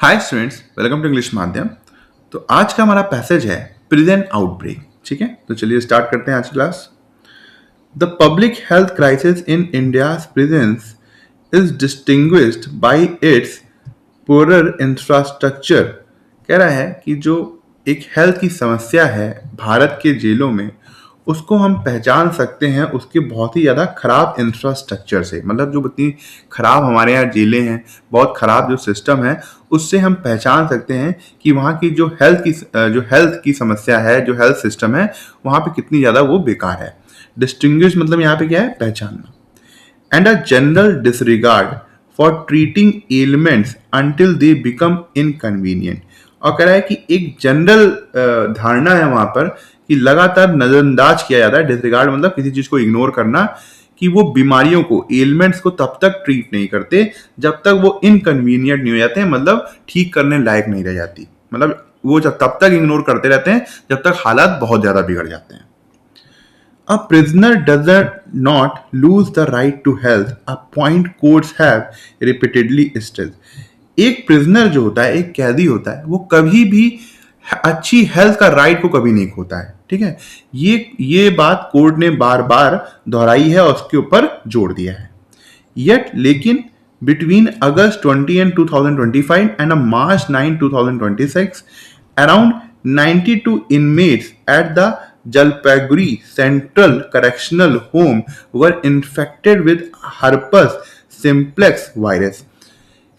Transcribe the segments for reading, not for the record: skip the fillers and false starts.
Hi students, welcome to English Madhyam. तो आज का हमारा पैसेज है प्रिजन आउटब्रेक। ठीक है, तो चलिए स्टार्ट करते हैं आज की class. The public health crisis in India's prisons is distinguished by it's poorer infrastructure. कह रहा है कि जो एक हेल्थ की समस्या है भारत के जेलों में, उसको हम पहचान सकते हैं उसके बहुत ही ज़्यादा खराब इंफ्रास्ट्रक्चर से। मतलब जो इतनी खराब हमारे यहाँ जेलें हैं, बहुत खराब जो सिस्टम है, उससे हम पहचान सकते हैं कि वहाँ की जो हेल्थ की समस्या है, जो हेल्थ सिस्टम है, वहाँ पे कितनी ज़्यादा वो बेकार है। डिस्टिंग्विश मतलब यहाँ पे क्या है, पहचानना। And a general disregard for treating elements until they become inconvenient. और कह रहा है कि एक जनरल धारणा है वहां पर कि लगातार नजरअंदाज किया जाता है। डिसरिगार्ड मतलब किसी चीज को इग्नोर करना, कि वो बीमारियों को, एलिमेंट्स को तब तक ट्रीट नहीं करते जब तक वो इनकन्वीनियंट नहीं हो जाते हैं, मतलब ठीक करने लायक नहीं रह जाती। मतलब वो जब तब तक इग्नोर करते रहते हैं जब तक हालात बहुत ज्यादा बिगड़ जाते हैं। A prisoner does not lose the right to health, a point courts have repeatedly stressed. एक प्रिजनर जो होता है, एक कैदी होता है, वो कभी भी अच्छी हेल्थ का राइट को कभी नहीं खोता है। ठीक है, ये बात कोर्ट ने बार बार दोहराई है और उसके ऊपर जोड़ दिया है। Yet, लेकिन between August 20 and 2025 and a March 9, 2026, around 92 inmates at the Jalpaiguri Central Correctional Home were infected with herpes simplex virus।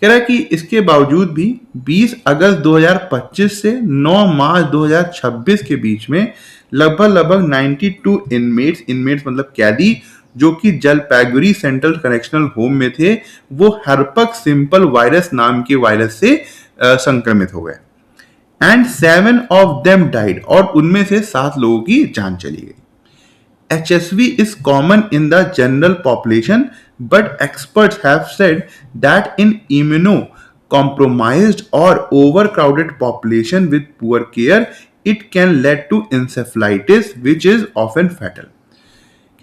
कह रहा है कि इसके बावजूद भी 20 अगस्त 2025 से 9 मार्च 2026 के बीच में लगभग 92 इनमेट्स मतलब कैदी, जो कि जलपैगुरी सेंट्रल करेक्शनल होम में थे, वो हर्पक सिंपल वायरस नाम के वायरस से संक्रमित हो गए। एंड 7 ऑफ देम डाइड, और उनमें से 7 लोगों की जान चली गई। HSV is common in the general population, but experts have said that in immunocompromised or overcrowded population with poor care, it can lead to encephalitis, which is often fatal।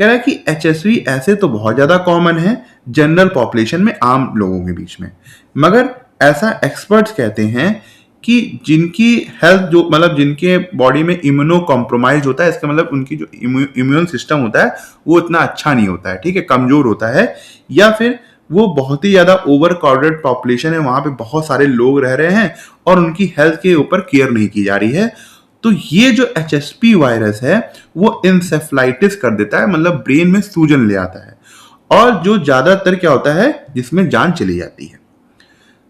कह रहा है कि HSV ऐसे तो बहुत ज़्यादा कॉमन है general population में, आम लोगों के बीच में, मगर ऐसा एक्सपर्ट्स कहते हैं कि जिनकी हेल्थ, जो मतलब जिनके बॉडी में इम्यूनो कॉम्प्रोमाइज होता है, इसका मतलब उनकी जो इम्यून सिस्टम होता है वो इतना अच्छा नहीं होता है, ठीक है, कमजोर होता है, या फिर वो बहुत ही ज़्यादा ओवर क्राउडेड पॉपुलेशन है, वहाँ पे बहुत सारे लोग रह रहे हैं और उनकी हेल्थ के ऊपर केयर नहीं की जा रही है। तो ये जो HSP वायरस है वो इंसेफ्लाइटिस कर देता है, मतलब ब्रेन में सूजन ले आता है, और जो ज्यादातर क्या होता है, जिसमें जान चली जाती है।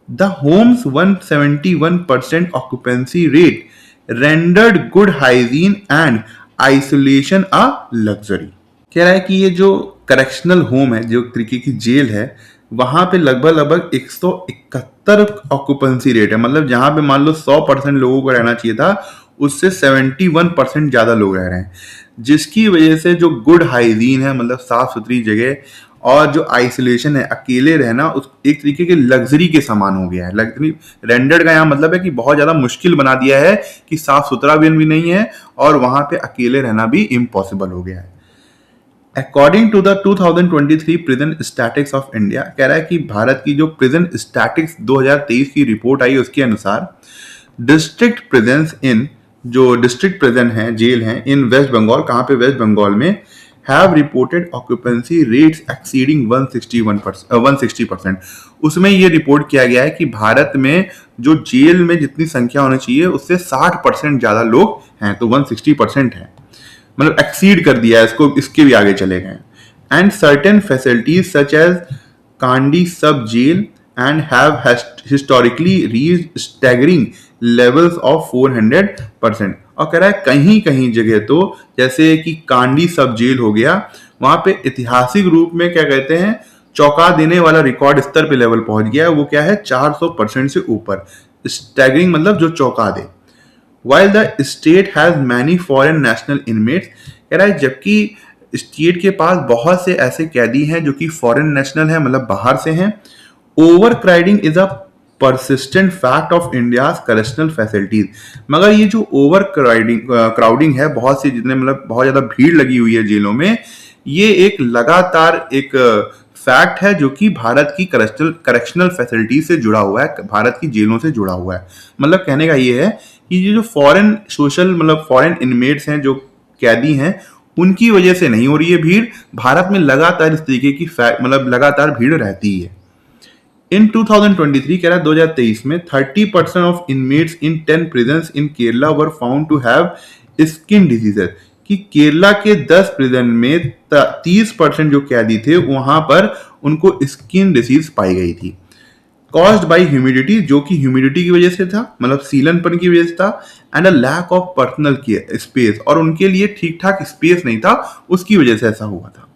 The homes 171% occupancy rate rendered good hygiene and isolation a luxury. कह रहा है कि ये जो करेक्शनल होम है, जो तरीके की जेल है, वहां पे लगभग 171 ऑक्यूपेंसी रेट है। मतलब जहां पे मान लो 100% लोगों को रहना चाहिए था, उससे 71% ज्यादा लोग रह रहे हैं, जिसकी वजह से जो गुड हाइजीन है, मतलब साफ सुथरी जगह, और जो आइसोलेशन है, अकेले रहना, उस एक तरीके के लग्जरी के समान हो गया है। लग्जरी रेंडर्ड का यहाँ मतलब है कि बहुत ज्यादा मुश्किल बना दिया है, कि साफ सुथरा भी नहीं है और वहां पे अकेले रहना भी इम्पॉसिबल हो गया है। According to the 2023 prison statistics of India, कह रहा है कि भारत की जो प्रिजन स्टैटिक्स 2023 की रिपोर्ट आई, उसके अनुसार डिस्ट्रिक्ट प्रिजन्स इन, जो डिस्ट्रिक्ट प्रिजन है, जेल हैं इन वेस्ट बंगाल, कहाँ पे, वेस्ट बंगाल में, have reported occupancy rates exceeding 160%। उसमें ये रिपोर्ट किया गया है कि भारत में जो जेल में जितनी संख्या होनी चाहिए उससे 60% ज्यादा लोग हैं, तो 160% है, मतलब एक्सीड कर दिया है इसको, इसके भी आगे चले गए। And certain facilities such as Kandi sub jail and have historically reached staggering levels of 400%। और कह रहा है कहीं कहीं जगह तो, जैसे कि कांडी सब जेल हो गया, वहां पे ऐतिहासिक रूप में क्या कहते हैं, चौंका देने वाला रिकॉर्ड स्तर पे लेवल पहुंच गया है। वो क्या है, 400% से ऊपर। स्टैगरिंग मतलब जो चौंका दे। While the state has many foreign national inmates, कह रहा है जबकि स्टेट के पास बहुत से ऐसे कैदी हैं जो कि फॉरेन नेशनल हैं, मतलब बाहर से हैं। Over crowding is a persistent fact of India's correctional facilities. मगर ये जो ओवर क्राउडिंग है, बहुत सी, जितने मतलब बहुत ज्यादा भीड़ लगी हुई है जेलों में, ये एक लगातार एक फैक्ट है जो कि भारत की करेक्शनल फैसिलिटी से जुड़ा हुआ है, भारत की जेलों से जुड़ा हुआ है। मतलब कहने का ये है कि ये जो फॉरेन सोशल मतलब फॉरेन इनमेट्स हैं, जो कैदी हैं, उनकी वजह से नहीं हो रही है भीड़। भारत में लगातार इस तरीके की मतलब लगातार भीड़ रहती है। इन 2023 कह रहा है 2023 में 30% of inmates in 10 prisons in Kerala were found to have skin diseases, कि केरला के 10 प्रिजन में 30% जो कैदी थे वहां पर उनको स्किन डिसीज पाई गई थी। कॉज्ड बाई ह्यूमिडिटी, जो कि ह्यूमिडिटी की वजह से था, मतलब सीलनपन की वजह से था, and a lack of personal care space, और उनके लिए ठीक ठाक स्पेस नहीं था, उसकी वजह से ऐसा हुआ था।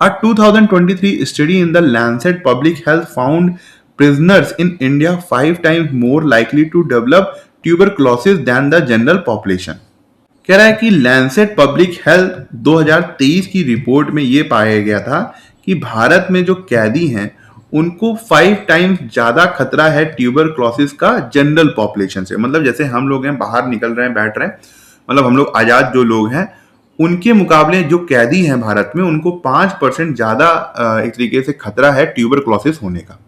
A 2023 study in the Lancet Public Health found prisoners in India 5 times more likely to develop tuberculosis than the general population. कह रहा है कि लैंसेट पब्लिक हेल्थ 2023 की रिपोर्ट में यह पाया गया था कि भारत में जो कैदी हैं उनको 5 टाइम्स ज्यादा खतरा है ट्यूबरक्लोसिस का जनरल पॉपुलेशन से। मतलब जैसे हम लोग हैं, बाहर निकल रहे हैं, बैठ रहे हैं, मतलब हम लोग आजाद जो लोग हैं, उनके मुकाबले जो कैदी हैं भारत में, उनको 5% ज्यादा एक तरीके से खतरा है ट्यूबरक्लोसिस होने का।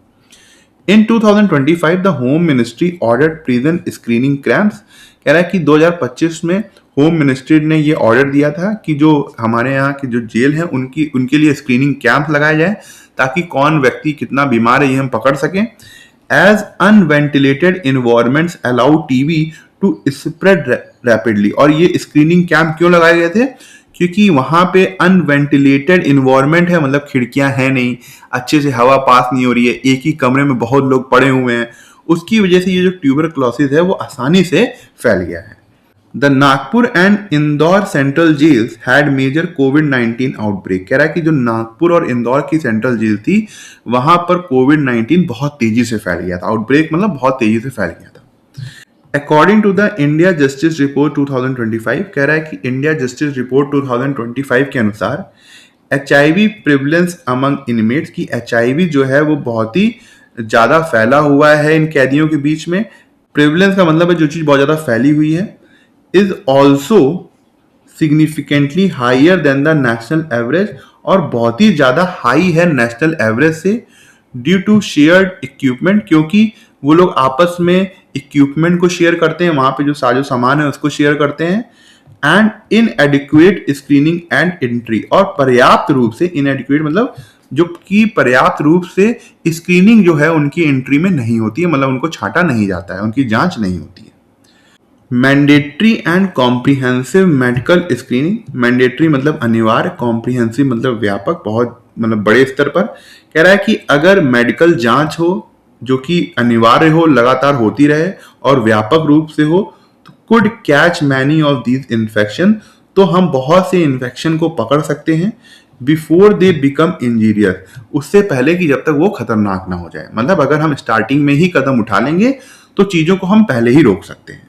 इन 2025 the home ministry ordered prison screening camps, कह रहा है कि 2025 में होम मिनिस्ट्री ने ये ऑर्डर दिया था कि जो हमारे यहाँ की जो जेल है उनके लिए स्क्रीनिंग कैंप लगाए जाए, ताकि कौन व्यक्ति कितना बीमार है ये हम पकड़ सकें। As unventilated environments allow TB to spread rapidly, और ये स्क्रीनिंग कैंप क्यों लगाए गए थे? क्योंकि वहां पे अनवेंटिलेटेड इन्वायरमेंट है, मतलब खिड़कियां है नहीं, अच्छे से हवा पास नहीं हो रही है, एक ही कमरे में बहुत लोग पड़े हुए हैं, उसकी वजह से ये जो ट्यूबरक्लोसिस है वो आसानी से फैल गया है। The Nagpur and Indore central jails had major कोविड-19 आउटब्रेक, कह रहा है कि जो नागपुर और इंदौर की सेंट्रल जेल थी वहां पर कोविड-19 बहुत तेजी से फैल गया था। आउटब्रेक मतलब बहुत तेजी से फैल गया था। According to the India justice report 2025, कह रहा है कि इंडिया जस्टिस रिपोर्ट 2025 के अनुसार HIV प्रिवलेंस अमंग इनमेट्स, की HIV जो है वो बहुत ही ज्यादा फैला हुआ है इन कैदियों के बीच में। प्रिवलेंस का मतलब है जो चीज बहुत ज्यादा फैली हुई है। Is also significantly higher than the national average, और बहुत ही ज्यादा हाई है नेशनल एवरेज से। ड्यू टू शेयर्ड इक्विपमेंट, क्योंकि वो लोग आपस में इक्विपमेंट को शेयर करते हैं, वहां पे जो साजो सामान है उसको शेयर करते हैं। एंड इनएडिक्वेट स्क्रीनिंग एंड एंट्री, और पर्याप्त रूप से, इनएडिक्वेट मतलब जो कि पर्याप्त रूप से स्क्रीनिंग जो है उनकी एंट्री में नहीं होती है, मतलब उनको छांटा नहीं जाता है, उनकी जांच नहीं होती है। Mandatory and comprehensive medical screening, mandatory मतलब अनिवार्य, कॉम्प्रिहेंसिव मतलब व्यापक, बहुत मतलब बड़े स्तर पर। कह रहा है कि अगर मेडिकल जांच हो जो कि अनिवार्य हो, लगातार होती रहे और व्यापक रूप से हो, तो could catch many of these infection, तो हम बहुत से इन्फेक्शन को पकड़ सकते हैं बिफोर दे बिकम इंजीरियस, उससे पहले कि जब तक वो खतरनाक ना हो जाए। मतलब अगर हम स्टार्टिंग में ही कदम उठा लेंगे तो चीजों को हम पहले ही रोक सकते हैं।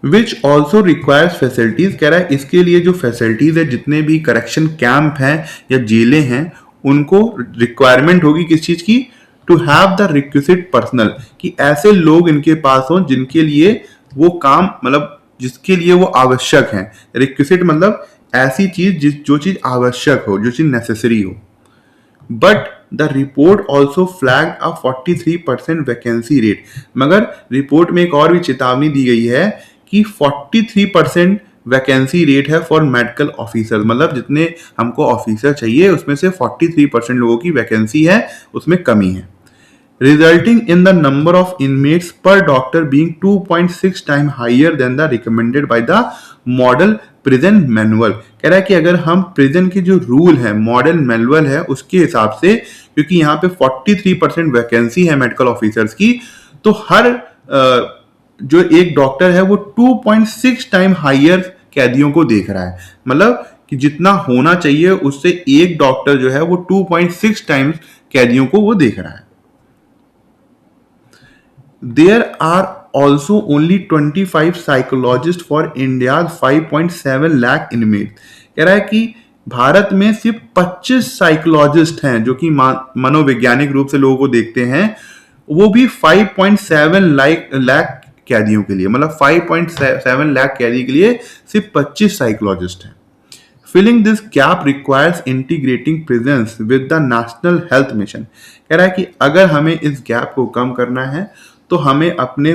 विच ऑल्सो रिक्वायर्स फैसिलिटीज, कह रहा है इसके लिए जो फैसिलिटीज है, जितने भी करेक्शन कैंप हैं या जेलें हैं, उनको रिक्वायरमेंट होगी किस चीज की? To have the requisite personal, कि ऐसे लोग इनके पास हो जिनके लिए वो काम, मतलब जिसके लिए वो आवश्यक है। रिक्विजिट मतलब ऐसी चीज जो चीज आवश्यक हो, जो चीज नेसेसरी हो। But the report also flag a 43% vacancy rate, मगर रिपोर्ट में एक और भी चेतावनी दी गई है कि 43% वैकेंसी रेट है फॉर मेडिकल ऑफिसर, मतलब जितने हमको ऑफिसर चाहिए उसमें से 43% लोगों की वैकेंसी है, उसमें कमी है। Resulting in the number of inmates per doctor being 2.6 time higher than the recommended by the model prison manual, कह रहा है कि अगर हम प्रिजन के जो रूल है, मॉडल मैनुअल है, उसके हिसाब से, क्योंकि यहाँ पे 43% वैकेंसी है मेडिकल ऑफिसर्स की, तो हर जो एक डॉक्टर है वो 2.6 टाइम हाइयर कैदियों को देख रहा है। मतलब कि जितना होना चाहिए उससे एक डॉक्टर जो है वो 2.6 टाइम्स कैदियों को वो देख रहा है। There are also only 25 psychologist for India 5.7 lakh inmate, कह रहा है कि भारत में सिर्फ 25 साइकोलॉजिस्ट हैं जो कि मनोवैज्ञानिक रूप से लोगों को देखते हैं, वो भी 5.7 लाख कैदियों के लिए, मतलब 5.7 लाख कैदी के लिए सिर्फ 25 साइकोलॉजिस्ट हैं। Filling this gap requires integrating presence with the national health mission. कह रहा है कि अगर हमें इस गैप को कम करना है तो हमें अपने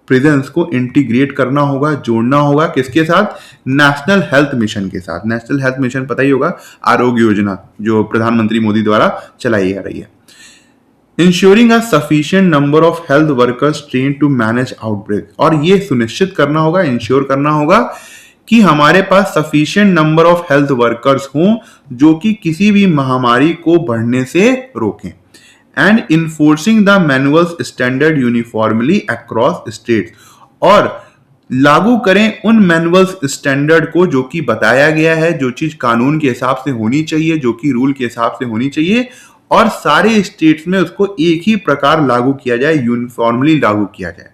प्रेजेंस को इंटीग्रेट करना होगा, जोड़ना होगा किसके साथ? नेशनल हेल्थ मिशन के साथ। नेशनल हेल्थ मिशन पता ही होगा, आरोग्य योजना जो प्रधानमंत्री मोदी द्वारा चलाई जा रही है। Ensuring a sufficient number of health workers train to manage outbreak, और ये सुनिश्चित करना होगा, इंश्योर करना होगा कि हमारे पास sufficient number of health workers हों जो कि किसी भी महामारी को बढ़ने से रोकें। And enforcing the manuals standard uniformly across states, और लागू करें उन मैनुअल्स स्टैंडर्ड को जो कि बताया गया है, जो चीज कानून के हिसाब से होनी चाहिए, जो कि रूल के हिसाब से होनी चाहिए, और सारे स्टेट्स में उसको एक ही प्रकार लागू किया जाए, यूनिफॉर्मली लागू किया जाए।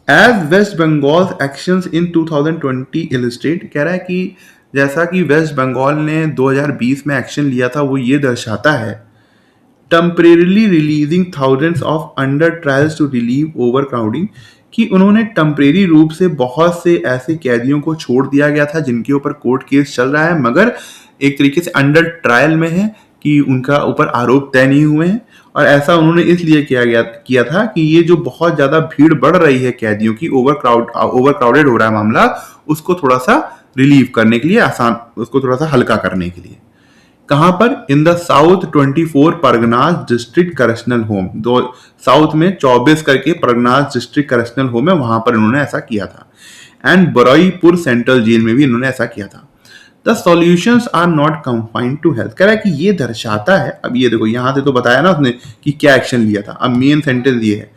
As West Bengal actions in 2020 illustrate, कह रहा है कि जैसा कि वेस्ट बंगाल ने 2020 में एक्शन लिया था वो ये दर्शाता है, temporarily releasing thousands of under trials to relieve overcrowding, कि उन्होंने टेम्परेरी रूप से बहुत से ऐसे कैदियों को छोड़ दिया गया था जिनके ऊपर कोर्ट केस चल रहा है मगर एक तरीके से अंडर ट्रायल में है कि उनका ऊपर आरोप तय नहीं हुए हैं। और ऐसा उन्होंने इसलिए किया था कि ये जो बहुत ज्यादा भीड़ बढ़ रही है कैदियों की, ओवर क्राउडेड हो रहा है मामला, उसको थोड़ा सा रिलीव करने के लिए, आसान, उसको थोड़ा सा हल्का करने के लिए। कहां पर? In the south 24 Parganas district correctional home, दो साउथ में 24 करके परगनास डिस्ट्रिक्ट करेक्शनल होम है, वहां पर इन्होंने ऐसा किया था। एंड बरईपुर सेंट्रल जेल में भी इन्होंने ऐसा किया था। The solutions are not confined to health, कह रहा है कि ये दर्शाता है, अब ये देखो यहां से तो बताया ना उसने कि क्या एक्शन लिया था, अब मेन सेंटेंस ये है,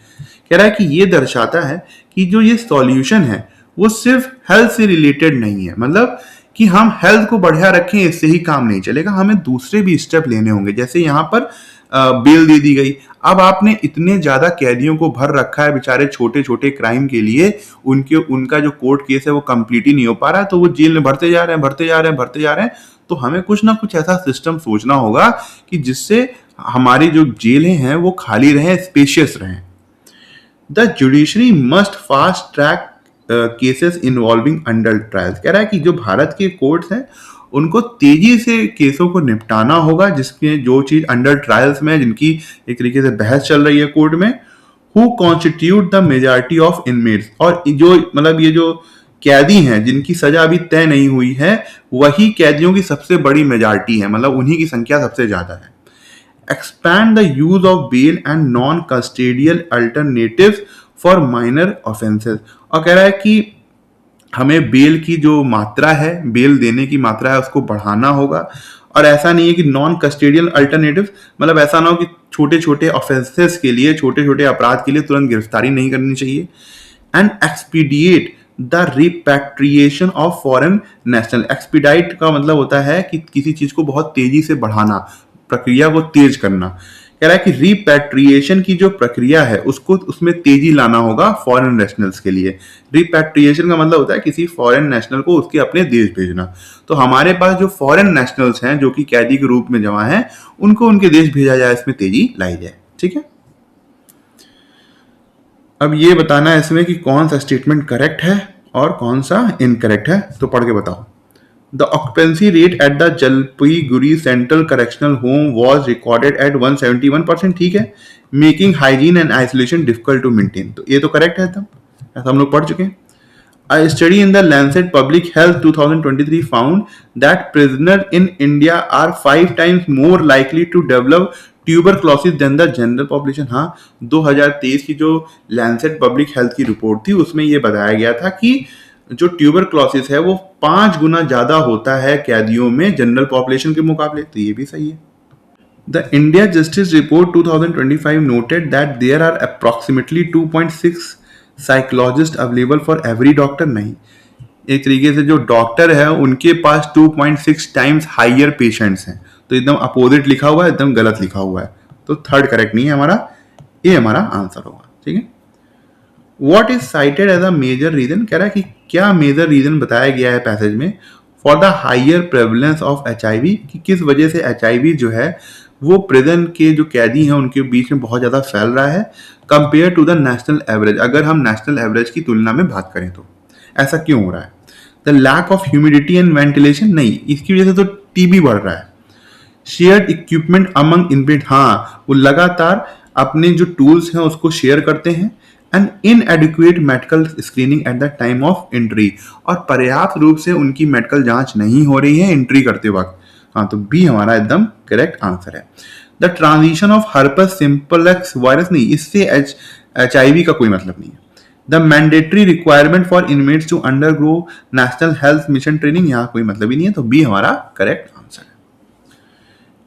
कह रहा है कि ये दर्शाता है कि जो ये सॉल्यूशन है वो सिर्फ हेल्थ से रिलेटेड नहीं है, मतलब कि हम हेल्थ को बढ़िया रखें इससे ही काम नहीं चलेगा, हमें दूसरे भी स्टेप लेने होंगे। जैसे यहाँ पर बेल दे दी गई, अब आपने इतने ज्यादा कैदियों को भर रखा है बेचारे छोटे छोटे क्राइम के लिए, उनका जो कोर्ट केस है वो कंप्लीट ही नहीं हो पा रहा है, तो वो जेल में भरते जा रहे हैं। तो हमें कुछ ना कुछ ऐसा सिस्टम सोचना होगा कि जिससे हमारी जो जेलें हैं वो खाली रहें, स्पेशियस रहें। The judiciary must fast track cases involving under trials, कह रहा है कि जो भारत के कोर्ट्स हैं उनको तेजी से केसों को निपटाना होगा जिसमें जो चीज अंडर ट्रायल्स में, जिनकी एक तरीके से बहस चल रही है कोर्ट में। Who constitute the majority of inmates, और जो मतलब ये जो कैदी हैं जिनकी सजा अभी तय नहीं हुई है वही कैदियों की सबसे बड़ी मेजॉरिटी है, मतलब उन्हीं की संख्या सबसे ज्यादा है। Expand the use of bail and non custodial alternatives for minor offences, और कह रहा है कि हमें बेल की जो मात्रा है, बेल देने की मात्रा है, उसको बढ़ाना होगा। और ऐसा नहीं है कि नॉन कस्टेडियल अल्टरनेटिव, मतलब ऐसा ना हो कि छोटे छोटे ऑफेंसेस के लिए, छोटे छोटे अपराध के लिए तुरंत गिरफ्तारी नहीं करनी चाहिए। And expedite the repatriation of foreign national, expedite का मतलब होता है कि किसी चीज को बहुत तेजी से बढ़ाना, प्रक्रिया को तेज करना। कह रहा है कि रिपैट्रिएशन की जो प्रक्रिया है उसको, उसमें तेजी लाना होगा फॉरेन नेशनल्स के लिए। रिपैट्रिएशन का मतलब होता है किसी फॉरेन नेशनल को उसके अपने देश भेजना। तो हमारे पास जो फॉरेन नेशनल्स हैं जो कि कैदी के रूप में जमा हैं, उनको उनके देश भेजा जाए, इसमें तेजी लाई जाए। ठीक है, अब ये बताना है इसमें कि कौन सा स्टेटमेंट करेक्ट है और कौन सा इनकरेक्ट है, तो पढ़ के बताओ। The occupancy rate at the Jalpaiguri Central Correctional Home was recorded at 171%, ठीक है, making hygiene and isolation difficult to maintain, तो ये तो करेक्ट है एकदम, ऐसा हम लोग पढ़ चुके हैं। A study in the Lancet Public Health 2023 found that prisoners in India are 5 times more likely to develop tuberculosis than the general population। हाँ, 2023 की जो Lancet Public Health की रिपोर्ट थी उसमें ये बताया गया था कि जो ट्यूबरक्लोसिस है वो 5 गुना ज्यादा होता है कैदियों में जनरल पॉपुलेशन के मुकाबले, तो ये भी सही है। The India justice report 2025 noted that there are approximately 2.6 psychologist available for every doctor. नहीं, एक तरीके से जो डॉक्टर है उनके पास 2.6 टाइम्स हाइयर पेशेंट्स हैं, तो एकदम अपोजिट लिखा हुआ है, एकदम गलत लिखा हुआ है, तो थर्ड करेक्ट नहीं है हमारा, ये हमारा आंसर होगा। ठीक है, What is cited as a major reason, कह रहा है कि क्या मेजर रीजन बताया गया है पैसेज में for the higher prevalence of HIV, कि किस वजह से HIV जो है वो प्रिजन के जो कैदी हैं उनके बीच में बहुत ज़्यादा फैल रहा है compare to the national average, अगर हम नेशनल एवरेज की तुलना में बात करें तो ऐसा क्यों हो रहा है। The lack of humidity and ventilation, नहीं, इसकी वजह से तो टीबी बढ़ रहा है। शेयर्ड इक्विपमेंट अमंग इनबिल्ट, हाँ वो लगातार अपने जो टूल्स हैं उसको शेयर करते हैं। And इनएडिक्वेट medical screening at the time of entry, और पर्याप्त रूप से उनकी मेडिकल जांच नहीं हो रही है एंट्री करते वक्त। हाँ, तो बी हमारा एकदम करेक्ट आंसर है। The transition of herpes simplex virus, नहीं, इससे HIV का कोई मतलब नहीं है। The mandatory requirement for inmates to undergo national health mission training, यहाँ कोई मतलब ही नहीं है, तो बी हमारा करेक्ट आंसर है।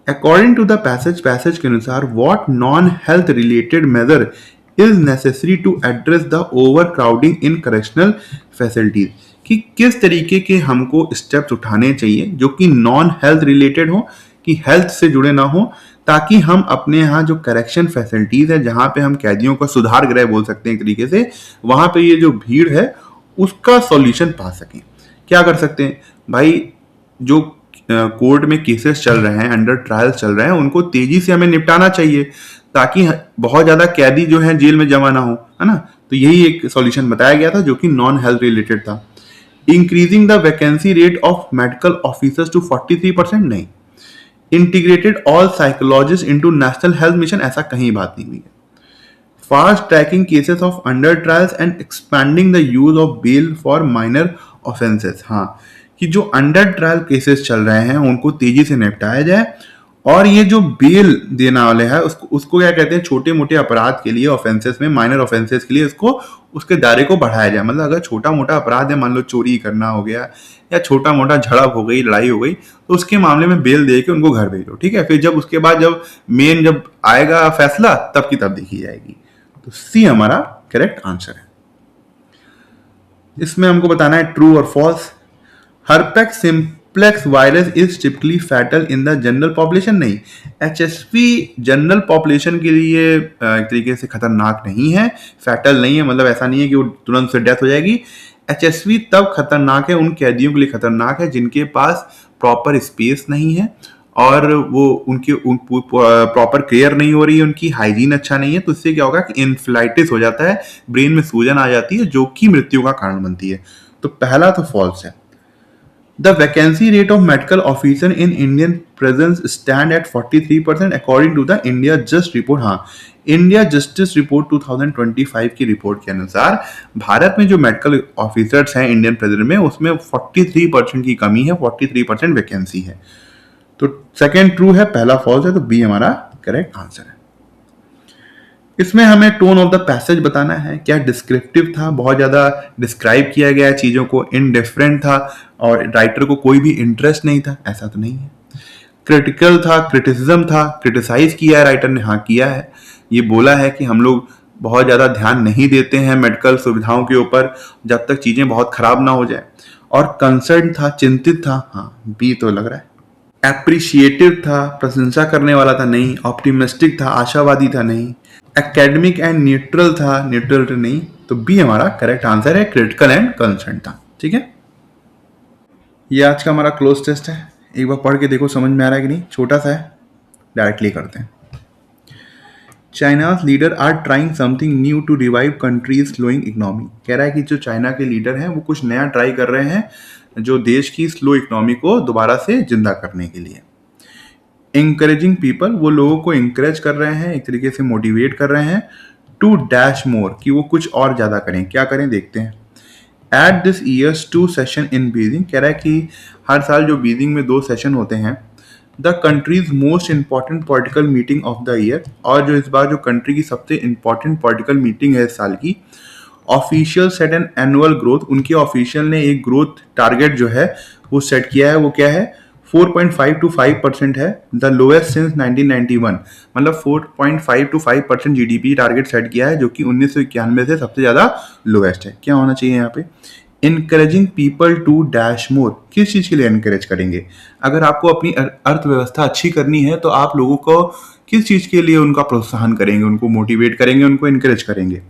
अकॉर्डिंग टू द पैसेज के अनुसार what non health related measure is necessary to address the overcrowding in correctional facilities, कि किस तरीके के हमको स्टेप्स उठाने चाहिए जो कि नॉन हेल्थ रिलेटेड हो, कि हेल्थ से जुड़े ना हो, ताकि हम अपने यहाँ जो करेक्शन फैसिलिटीज है, जहाँ पे हम कैदियों का सुधार गृह बोल सकते हैं एक तरीके से, वहाँ पे ये जो भीड़ है उसका सॉल्यूशन पा सकें। क्या कर सकते हैं भाई, जो कोर्ट में केसेस चल रहे हैं, अंडर ट्रायल्स चल रहे हैं, उनको तेजी से हमें निपटाना चाहिए ताकि बहुत ज्यादा कैदी जो है जेल में जमा ना हो, है ना। तो यही एक सॉल्यूशन बताया गया था जो कि नॉन हेल्थ रिलेटेड था। Increasing the vacancy rate of medical officers to 43%, नहीं। Integrated all psychologist into national health mission, ऐसा कहीं बात नहीं हुई है। Fast tracking cases of under trials and expanding the use of bail for minor offences, हाँ, कि जो अंडर ट्रायल केसेस चल रहे हैं उनको तेजी से निपटाया जाए, और ये जो बेल देने वाले हैं उसको क्या कहते हैं, छोटे मोटे अपराध के लिए, ऑफेंसेस में, माइनर ऑफेंसेस के लिए इसको उसके दायरे को बढ़ाया जाए। मतलब अगर छोटा मोटा अपराध है, मान लो चोरी करना हो गया या छोटा मोटा झड़प हो गई, लड़ाई हो गई, तो उसके मामले में बेल दे के उनको घर भेज दो, ठीक है। फिर जब उसके बाद जब आएगा फैसला तब की तब देखी जाएगी। तो सी हमारा करेक्ट आंसर है। इसमें हमको बताना है ट्रू और false. Herpes simplex virus is typically fatal in the general population, नहीं। HSV जनरल पॉपुलेशन के लिए एक तरीके से खतरनाक नहीं है, फैटल नहीं है, मतलब ऐसा नहीं है कि वो तुरंत से डेथ हो जाएगी। HSV तब खतरनाक है, उन कैदियों के लिए खतरनाक है जिनके पास प्रॉपर स्पेस नहीं है और वो उनकी प्रॉपर केयर नहीं हो रही है, उनकी हाइजीन अच्छा नहीं है। तो इससे क्या होगा कि इन्फ्लाइटिस हो जाता है, ब्रेन में सूजन आ जाती है जो कि मृत्यु का कारण बनती है। तो पहला तो फॉल्स है। The vacancy rate of medical officer in Indian prisons stand at 43% according to the India Just report। हाँ, इंडिया जस्टिस रिपोर्ट 2025 की रिपोर्ट के अनुसार भारत में जो मेडिकल ऑफिसर्स हैं इंडियन प्रिजन में, उसमें 43% की कमी है, 43% वैकेंसी है। तो सेकेंड ट्रू है, पहला फॉल्स है, तो बी हमारा करेक्ट आंसर है। इसमें हमें टोन ऑफ द पैसेज बताना है। क्या डिस्क्रिप्टिव था, बहुत ज़्यादा डिस्क्राइब किया गया चीज़ों को, इनडिफरेंट था और राइटर को कोई भी इंटरेस्ट नहीं था, ऐसा तो नहीं है। क्रिटिकल था, क्रिटिसिज्म था, क्रिटिसाइज किया है राइटर ने, हाँ किया है। ये बोला है कि हम लोग बहुत ज़्यादा ध्यान नहीं देते हैं मेडिकल सुविधाओं के ऊपर जब तक चीज़ें बहुत खराब ना हो जाए। और कंसर्न था, चिंतित था, हाँ बी तो लग रहा है। एप्रिशिएटिव था, प्रशंसा करने वाला था, नहीं। ऑप्टिमिस्टिक था, आशावादी था, नहीं। एकेडमिक एंड न्यूट्रल था, न्यूट्रल नहीं। तो बी हमारा करेक्ट आंसर है, क्रिटिकल एंड कंसर्न था। ठीक है, ये आज का हमारा क्लोज टेस्ट है। एक बार पढ़ के देखो समझ में आ रहा है कि नहीं, छोटा सा है, डायरेक्टली करते हैं। China's leader are trying something new to revive country's slowing economy. कह रहा है कि जो चाइना के लीडर हैं वो कुछ नया ट्राई कर रहे हैं जो देश की स्लो इकोनॉमी को दोबारा से जिंदा करने के लिए। इंकरेजिंग पीपल, वो लोगों को इंकरेज कर रहे हैं, एक तरीके से मोटिवेट कर रहे हैं। टू डैश मोर, कि वो कुछ और ज़्यादा करें। क्या करें देखते हैं। At this years 2 session in Beijing, कह रहा है कि हर साल जो बीजिंग में 2 सेशन होते हैं, the countries most important political meeting of the year, और जो इस बार जो कंट्री की सबसे इंपॉर्टेंट पॉलिटिकल मीटिंग है इस साल की, official set an annual growth, उनके ऑफिशियल ने एक ग्रोथ टारगेट जो है वो सेट किया है। वो क्या है, 4.5 to 5% है, द लोएस्ट सिंस 1991। मतलब 4.5 to 5% GDP टारगेट सेट किया है जो कि 1991 से सबसे ज़्यादा लोएस्ट है। क्या होना चाहिए यहाँ पे, encouraging people to dash more, किस चीज़ के लिए इनकरेज करेंगे। अगर आपको अपनी अर्थव्यवस्था अच्छी करनी है तो आप लोगों को किस चीज़ के लिए उनका प्रोत्साहन करेंगे, उनको मोटिवेट करेंगे, उनको इनकरेज करेंगे।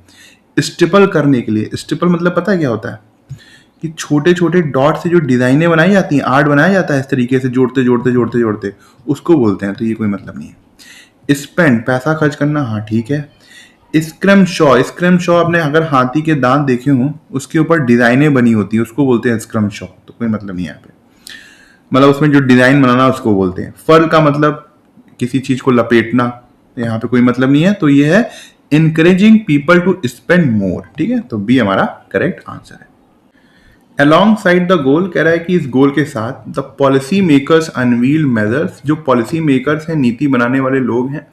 स्टिपल करने के लिए, स्टिपल मतलब पता है क्या होता है, कि छोटे छोटे डॉट से जो डिजाइनें बनाई जाती हैं, आर्ट बनाया जाता है इस तरीके से जोड़ते जोड़ते जोड़ते जोड़ते, उसको बोलते हैं। तो ये कोई मतलब नहीं है। स्पेंड, पैसा खर्च करना, हाँ ठीक है। स्क्रम शॉ आपने अगर हाथी के दांत देखे हों, उसके ऊपर डिजाइनें बनी होती है, उसको बोलते हैं स्क्रम शॉ। तो कोई मतलब नहीं यहाँ पे, मतलब उसमें जो डिजाइन बनाना उसको बोलते हैं। फर का मतलब किसी चीज को लपेटना, यहाँ पे कोई मतलब नहीं है। तो ये है encouraging people to spend more, ठीक है। तो बी हमारा करेक्ट आंसर है। अलॉन्ग साइड द गोल कह रहा है कि इस गोल के साथ the policy makers unveil measures, जो पॉलिसी मेकर्स हैं, नीति बनाने वाले लोग हैं,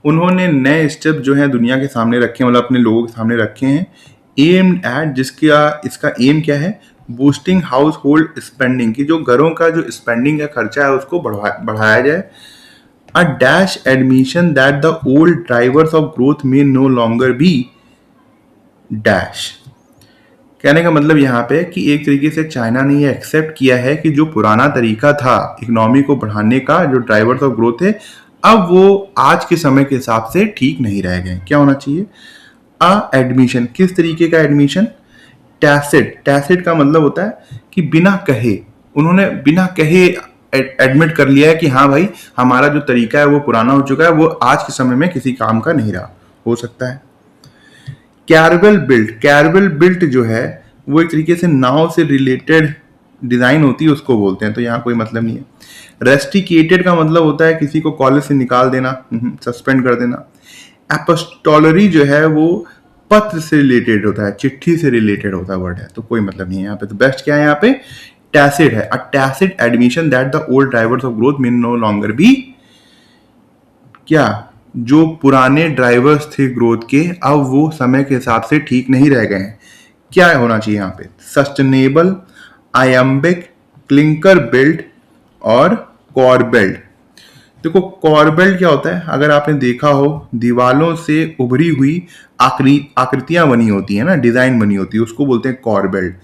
उन्होंने नए स्टेप जो है दुनिया के सामने रखे हैं, मतलब अपने लोगों के सामने रखे हैं। एम्ड एट, जिसका इसका एम क्या है, बूस्टिंग हाउस होल्ड स्पेंडिंग, की जो घरों का जो स्पेंडिंग है, खर्चा है, उसको बढ़ाया जाए। A dash admission that the old drivers of growth में नो लॉन्गर बी डैश। कहने का मतलब यहाँ पे कि एक तरीके से चाइना ने ये एक्सेप्ट किया है कि जो पुराना तरीका था इकोनॉमी को बढ़ाने का, जो ड्राइवर्स ऑफ ग्रोथ है, अब वो आज के समय के हिसाब से ठीक नहीं रह गए। क्या होना चाहिए? अ एडमिशन, किस तरीके का एडमिशन? टैसिट, टैसिट का मतलब होता है कि बिना कहे, उन्होंने बिना कहे एडमिट कर लिया है कि हाँ भाई, हमारा जो तरीका है वो पुराना हो चुका है, वो आज के समय में किसी काम का नहीं रहा। हो सकता है। कैरवेल बिल्ट, कैरवेल बिल्ट जो है वो एक तरीके से नाव से रिलेटेड डिजाइन होती है, उसको बोलते हैं। तो यहाँ कोई मतलब नहीं है। रेस्टिकेटेड का मतलब होता है किसी को कॉलेज से निकाल देना, सस्पेंड कर देना। एपोस्टोलरी जो है वो पत्र से रिलेटेड होता है, चिट्ठी से रिलेटेड होता है वर्ड है। तो कोई मतलब नहीं है यहाँ पे। तो बेस्ट क्या है यहाँ पे? टैसिड है। A tacit admission that the old drivers of growth may no longer be, क्या, जो पुराने ड्राइवर्स थे ग्रोथ के, अब वो समय के हिसाब से ठीक नहीं रह गए हैं। क्या होना चाहिए यहाँ पे? सस्टेनेबल, आयम्बिक, क्लिंकर बिल्ट और कॉरबेल्ट। देखो कॉरबेल्ट क्या होता है, अगर आपने देखा हो, दीवालों से उभरी हुई आकृतियां बनी होती है ना, डिजाइन बनी होती है, उसको बोलते हैं कॉरबेल्ट।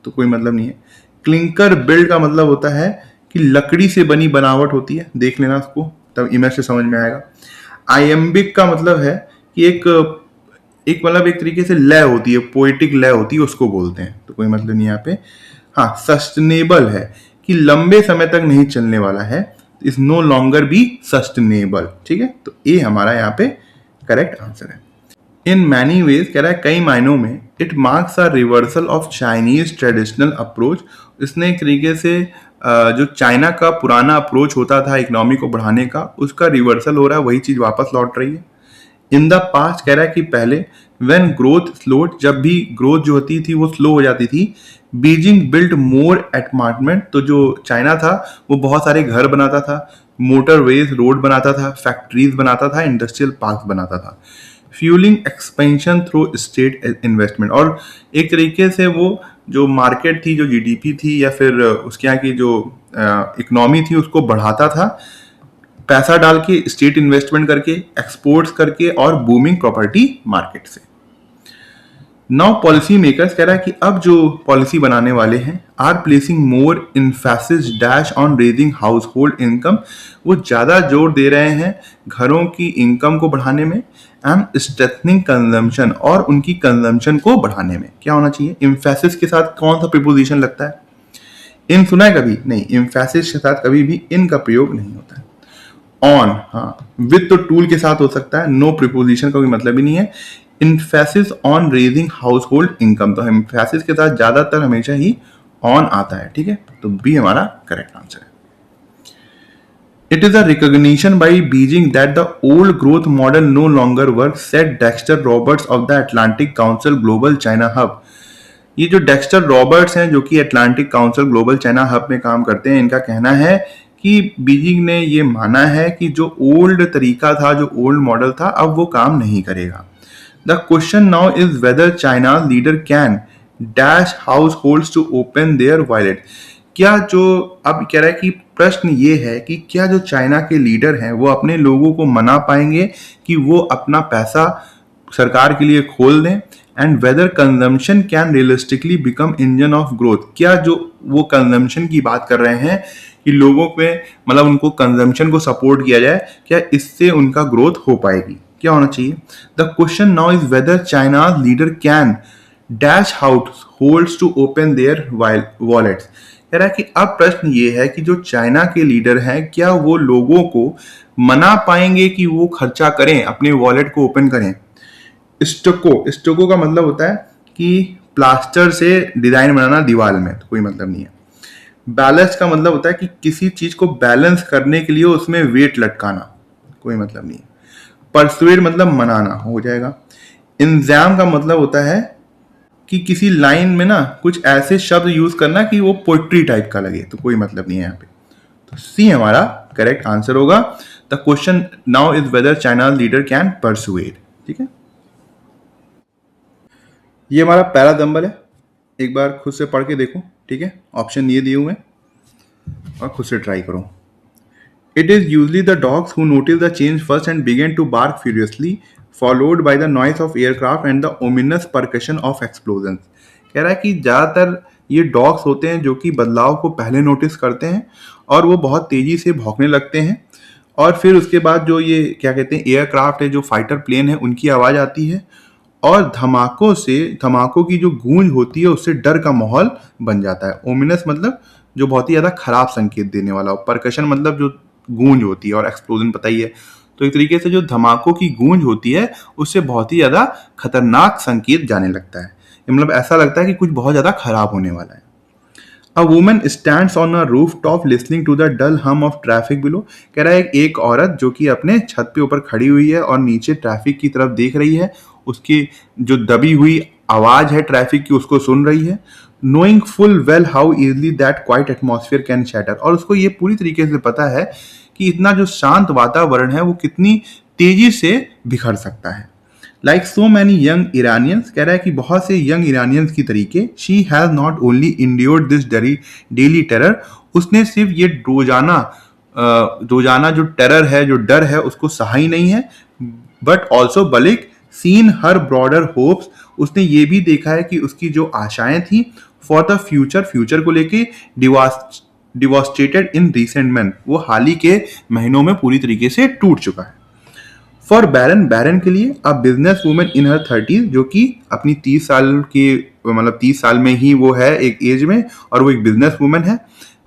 तो कोई मतलब नहीं है। क्लिंकर बिल्ड का मतलब होता है कि लकड़ी से बनी बनावट होती है, देख लेना उसको, तब इमेज से समझ में आएगा। आयम्बिक का मतलब है कि एक एक मतलब एक तरीके से लय होती है, पोएटिक लय होती है, उसको बोलते हैं। तो कोई मतलब नहीं यहाँ पे। हाँ, सस्टेनेबल है कि लंबे समय तक नहीं चलने वाला है, is no longer be sustainable, ठीक है। तो ए हमारा यहाँ पे करेक्ट आंसर है। इन मैनी वेज कह रहा है कई मायनों में, it marks a reversal of Chinese traditional approach. इसने एक तरीके से जो चाइना का पुराना अप्रोच होता था इकोनॉमी को बढ़ाने का, उसका रिवर्सल हो रहा है, वही चीज वापस लौट रही है। इन द पास्ट कह रहा है कि पहले, व्हेन ग्रोथ स्लोड, जब भी ग्रोथ जो होती थी वो स्लो हो जाती थी, बीजिंग बिल्ड मोर अपार्टमेंट, तो जो चाइना था वो बहुत सारे घर बनाता था, मोटरवेज रोड बनाता था, फैक्ट्रीज बनाता था, इंडस्ट्रियल पार्क बनाता था। Fuelling expansion through estate investment, और एक तरीके से वो जो मार्केट थी, जो जीडीपी थी, या फिर उसके यहाँ की जो इकोनॉमी थी, उसको बढ़ाता था पैसा डाल के, स्टेट इन्वेस्टमेंट करके, एक्सपोर्ट्स करके और बूमिंग प्रॉपर्टी मार्केट से। नाउ पॉलिसी मेकर्स कह रहा है कि अब जो पॉलिसी बनाने वाले हैं, are placing more emphasis dash on raising household income, वो ज्यादा जोर दे रहे हैं घरों की इनकम को बढ़ाने में, एंड स्ट्रेथनिंग कंजम्पशन, और उनकी कंजम्पशन को बढ़ाने में। क्या होना चाहिए? इम्फेसिस के साथ कौन सा प्रीपोजिशन लगता है? इन सुना है कभी? नहीं, इम्फेसिस के साथ कभी भी इन का प्रयोग नहीं होता है। ऑन, हाँ, विद तो टूल के साथ हो सकता है, नो प्रीपोजिशन का कोई मतलब ही नहीं है। Emphasis on raising household income, तो इम्फेसिस के साथ ज्यादातर हमेशा ही ऑन आता है, ठीक है। तो बी हमारा करेक्ट आंसर है। It is a recognition by Beijing that the old growth model no longer work, said Dexter Roberts of the Atlantic Council Global China hub. ये जो डेक्स्टर रॉबर्ट्स हैं, जो कि Atlantic Council Global China hub में काम करते हैं, इनका कहना है कि बीजिंग ने ये माना है कि जो ओल्ड तरीका था, जो ओल्ड मॉडल था, अब वो काम नहीं करेगा। The question now is whether China leader can dash households to open their wallet. क्या जो अब कह रहा है कि प्रश्न ये है कि क्या जो चाइना के लीडर हैं वो अपने लोगों को मना पाएंगे कि वो अपना पैसा सरकार के लिए खोल दें, and whether consumption can realistically become engine of growth. क्या जो वो कंजम्पशन की बात कर रहे हैं कि लोगों पे, मतलब उनको कंजम्पशन को सपोर्ट किया जाए, क्या इससे उनका ग्रोथ हो पाएगी? क्या होना चाहिए? The question now is whether China leader can dash households to open their wallets. कह रहा है कि अब प्रश्न ये है कि जो चाइना के लीडर हैं, क्या वो लोगों को मना पाएंगे कि वो खर्चा करें, अपने वॉलेट को ओपन करें। स्टोको का मतलब होता है कि प्लास्टर से डिजाइन बनाना दीवार में, तो कोई मतलब नहीं है। बैलेंस का मतलब होता है कि किसी चीज को बैलेंस करने के लिए उसमें वेट लटकाना, कोई मतलब नहीं है। परसुएड मतलब मनाना, हो जाएगा। इंजाम का मतलब होता है कि किसी लाइन में ना कुछ ऐसे शब्द यूज करना कि वो पोइट्री टाइप का लगे, तो कोई मतलब नहीं है यहाँ पे। तो सी हमारा करेक्ट आंसर होगा। The question now is whether China leader can persuade. ठीक है, ये हमारा पहला दंबल है, एक बार खुद से पढ़ के देखो। ठीक है, ऑप्शन ये दिए हुए हैं और खुद से ट्राई करो। It is usually the dogs who notice the change first and begin to bark furiously, followed by the noise of aircraft and the ominous percussion of explosions. कह रहा है कि ज़्यादातर ये डॉग्स होते हैं जो कि बदलाव को पहले नोटिस करते हैं और वो बहुत तेज़ी से भौंकने लगते हैं, और फिर उसके बाद जो ये क्या कहते हैं एयरक्राफ्ट है, जो फाइटर प्लेन है, उनकी आवाज़ आती है और धमाकों की जो गूंज होती है उससे डर का माहौल बन जाता है। ओमिनस मतलब जो बहुत ही ज़्यादा खराब संकेत देने वाला हो, परकशन मतलब जो गूंज होती है, और एक्सप्लोजन पता ही है। तो एक तरीके से जो धमाकों की गूंज होती है उससे बहुत ही ज़्यादा खतरनाक संकेत जाने लगता है, मतलब ऐसा लगता है कि कुछ बहुत ज़्यादा खराब होने वाला है। A woman stands on a rooftop listening to the dull hum of traffic below. कह रहा है एक औरत जो कि अपने छत पे ऊपर खड़ी हुई है और नीचे ट्रैफिक की तरफ देख रही है, उसकी जो दबी हुई आवाज है ट्रैफिक की उसको सुन रही है। Knowing full well how easily that quiet atmosphere can shatter, और उसको ये पूरी तरीके से पता है कि इतना जो शांत वातावरण है वो कितनी तेजी से बिखर सकता है। Like so many young Iranians, कह रहा है कि बहुत से यंग ईरानियंस की तरीके, she has not only endured this daily terror, उसने सिर्फ ये रोजाना जो टेरर है, जो डर है, उसको सहा ही नहीं है, बट ऑल्सो बल्कि सीन हर ब्रॉडर होप्स, उसने ये भी देखा है कि उसकी जो आशाएं थी फॉर द फ्यूचर को लेके डिवास्टेटेड इन रिसेंट मंथ, वो हाल ही के महीनों में पूरी तरीके से टूट चुका है। फॉर बैरन के लिए a business women in her 30s, जो कि अपनी 30 साल की, मतलब 30 साल में ही वो है एक एज में, और वो एक बिजनेस वुमेन है।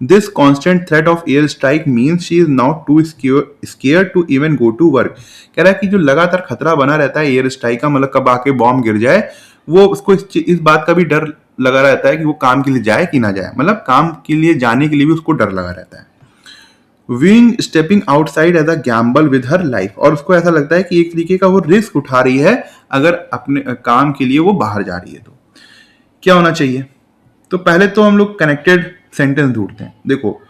This constant threat of air strike means she is not to scare to even go to work. कह रहा है कि जो लगातार खतरा बना रहता है एयर स्ट्राइक का, मतलब कब आके बॉम्ब गिर जाए, वो उसको इस बात का भी डर लगा रहता है कि वो काम के लिए जाए कि ना जाए, मतलब काम के लिए जाने के लिए भी उसको डर लगा रहता है। Being stepping outside as a gamble with her life, और उसको ऐसा लगता है कि एक तरीके का वो रिस्क उठा रही है अगर अपने काम के लिए वो बाहर जा रही है। तो क्या होना चाहिए? तो पहले तो हम लोग कनेक्टेड सेंटेंस ढूंढते हैं। देखो,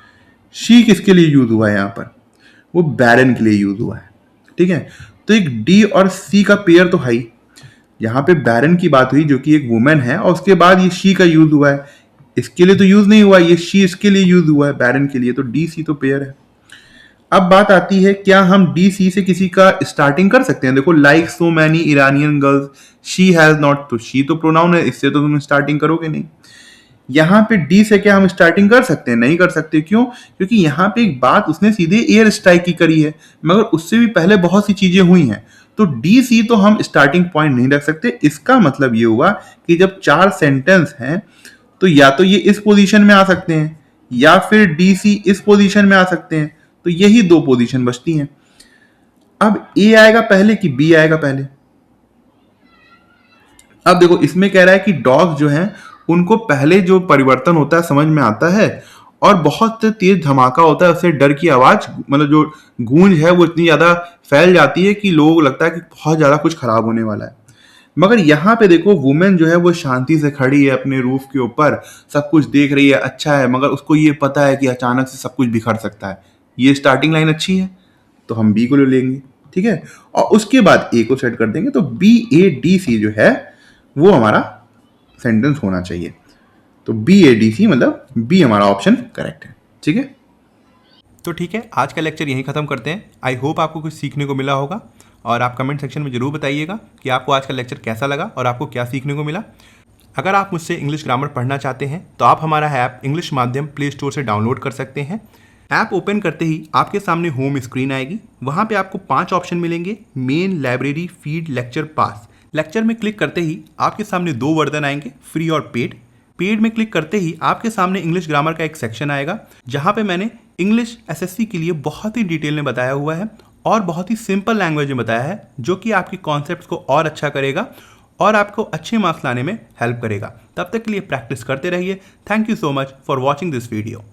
शी किसके लिए यूज हुआ है यहाँ पर? वो बैरन के लिए यूज हुआ है। ठीक है, तो एक डी और सी का पेयर तो है ही। यहाँ पे बैरन की बात हुई जो कि एक वुमेन है, और उसके बाद ये शी का यूज हुआ है। इसके लिए तो यूज नहीं हुआ, ये शी इसके लिए यूज हुआ है, बैरन के लिए, तो डी सी तो पेयर है। अब बात आती है, क्या हम डी सी से किसी का स्टार्टिंग कर सकते हैं? देखो, like so many Iranian girls, she has not, तो शी तो प्रोनाउन है, इससे तो तुम स्टार्टिंग करोगे नहीं। यहाँ पे डी से क्या हम स्टार्टिंग कर सकते हैं? नहीं कर सकते। क्यों? क्योंकि यहाँ पे एक बात उसने सीधे एयर स्ट्राइक की करी है, मगर उससे भी पहले बहुत सी चीजें हुई हैं, तो डी सी तो हम स्टार्टिंग पॉइंट नहीं रख सकते। इसका मतलब ये हुआ कि जब चार सेंटेंस हैं तो या तो ये इस पोजीशन में आ सकते हैं, या फिर डी सी इस पोजीशन में आ सकते हैं, तो यही दो पोजीशन बचती हैं। अब ए आएगा पहले कि बी आएगा पहले? अब देखो, इसमें कह रहा है कि डॉग जो हैं उनको पहले जो परिवर्तन होता है समझ में आता है, और बहुत तेज धमाका होता है, उससे डर की आवाज, मतलब जो गूंज है वो इतनी ज्यादा फैल जाती है कि लोगों को लगता है कि बहुत ज्यादा कुछ खराब होने वाला है। मगर यहाँ पे देखो, वुमेन जो है वो शांति से खड़ी है अपने रूफ के ऊपर, सब कुछ देख रही है, अच्छा है, मगर उसको ये पता है कि अचानक से सब कुछ बिखर सकता है। ये स्टार्टिंग लाइन अच्छी है, तो हम बी को ले लेंगे। ठीक है, और उसके बाद ए को सेट कर देंगे, तो बी ए डी सी जो है वो हमारा सेंटेंस होना चाहिए। तो बी ए डी सी मतलब बी हमारा ऑप्शन करेक्ट है। ठीक है, तो ठीक है, आज का लेक्चर यहीं ख़त्म करते हैं। आई होप आपको कुछ सीखने को मिला होगा, और आप कमेंट सेक्शन में ज़रूर बताइएगा कि आपको आज का लेक्चर कैसा लगा और आपको क्या सीखने को मिला। अगर आप मुझसे इंग्लिश ग्रामर पढ़ना चाहते हैं तो आप हमारा ऐप इंग्लिश माध्यम प्ले स्टोर से डाउनलोड कर सकते हैं। ऐप ओपन करते ही आपके सामने होम स्क्रीन आएगी, वहाँ पे आपको 5 ऑप्शन मिलेंगे: मेन, लाइब्रेरी, फीड, लेक्चर, पास। लेक्चर में क्लिक करते ही आपके सामने 2 वर्जन आएंगे, फ्री और पेड। पेड में क्लिक करते ही आपके सामने इंग्लिश ग्रामर का एक सेक्शन आएगा, जहाँ पे मैंने इंग्लिश एसएससी के लिए बहुत ही डिटेल में बताया हुआ है, और बहुत ही सिंपल लैंग्वेज में बताया है, जो कि आपकी कॉन्सेप्ट्स को और अच्छा करेगा और आपको अच्छे मार्क्स लाने में हेल्प करेगा। तब तक के लिए प्रैक्टिस करते रहिए। Thank you so much for watching this video.